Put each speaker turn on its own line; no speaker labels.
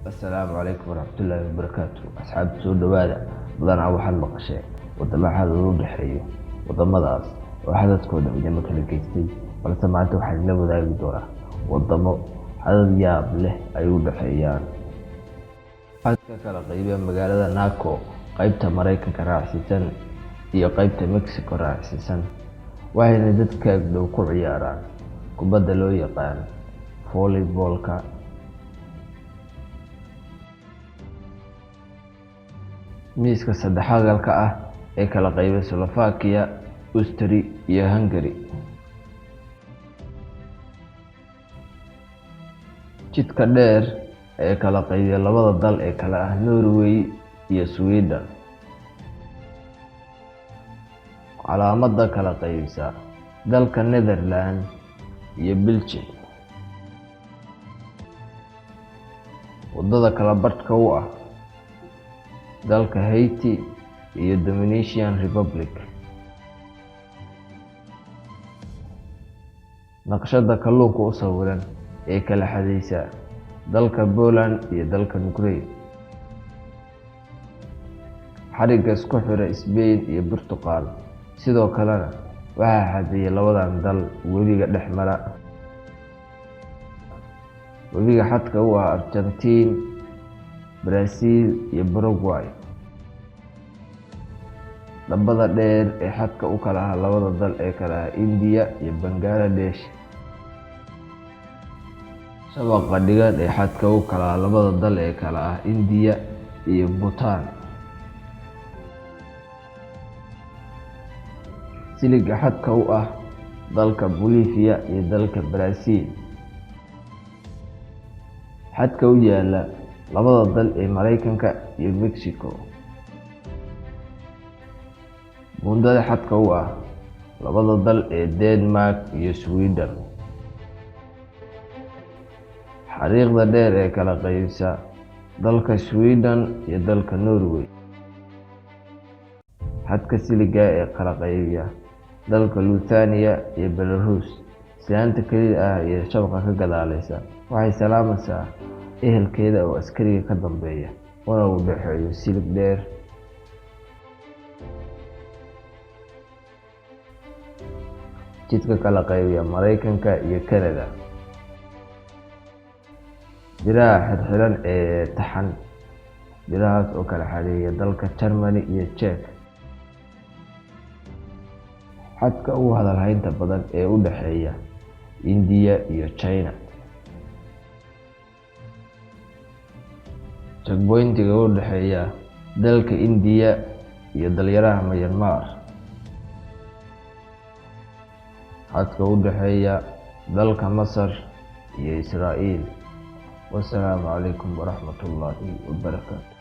Assalaamu calaykum waraxmatullaahi wabarakaatuh. Asxaabta soo dhawaada. Badanaa waxaad maqasheen wadamo xadad u dhexeeyo wadamadaas oo xadadkooda midnimo kala geystay, balse maanta waxaan la wadaagi doonaa wadamo xadad yaab leh ay u dhexeeyaan. Xadka kala qaybiya magaalada Naco, qaybta Mareykanka raacsiisan iyo qaybta Mexico raacsiisan, waxayna dadka dhow ku ciyaaraan kubadda loo yaqaan volleyball-ka. Miiska saddexagalka ah ee kala qaybiya Slovakia, Austria iyo Hungary. Jidka dheer ee kala qaybiya labada dal ee kala ah Norway iyo Sweden. Calaamadda kala qaybisa dalka Netherlands iyo Belgium. Wadada kala badhka u ah dalka Haiti iyo Dominican Republic. Naqshadda kalluunka u sawiran ee kala xadaysa dalka Poland iyo dalka Ukraine. Xariga isku xira Spain iyo Portugal, sidoo kalena waxaa xadeeya labadan dal webiga dhex mara. Webiga xadka u ah Argentina, Brazil iyo Paraguay. Dhabbada dheer ee xadka u kala ah labada dal ee kala ah India iyo Bangladesh. Shabaqa dhigan ee xadka u kala ah labada dal ee kala ah India iyo Bhutan. Siliga xadka u ah dalka Bolivia iyo dalka Brazil. Xadka u yaala labada dal ee Mareykanka iyo Mexico. Buundada xadka u ah labada dal ee Denmark iyo Sweden. Xariiqda dheer ee kala qaybisa dalka Sweden iyo dalka Norway. Xadka siliga ee kala qaybiya dalka Lithuania iyo Belarus. Sidaanta kaliya ah iyo shabaqa ka gadaalaysa waxay salaamaysaa ehelkeeda oo askariga ka dambeeya, una u dhexeeyo silig dheer. Jidka kala qaybiya Mareykanka iyo Canada. Biraha xirxiran ee taxan, birahaas oo kala xadeeya dalka Germany iyo Czech. Xadka ugu hadal haynta badan ee u dhexeeya India iyo China. Checkpointiga u dhexeeya dalka India iyo dalyaraha Myanmar. Xadka u dhexeeya dalka Masar iyo Israa'iil. Wassalaamu calaykum waraxmatullaahi wabarakaatuh.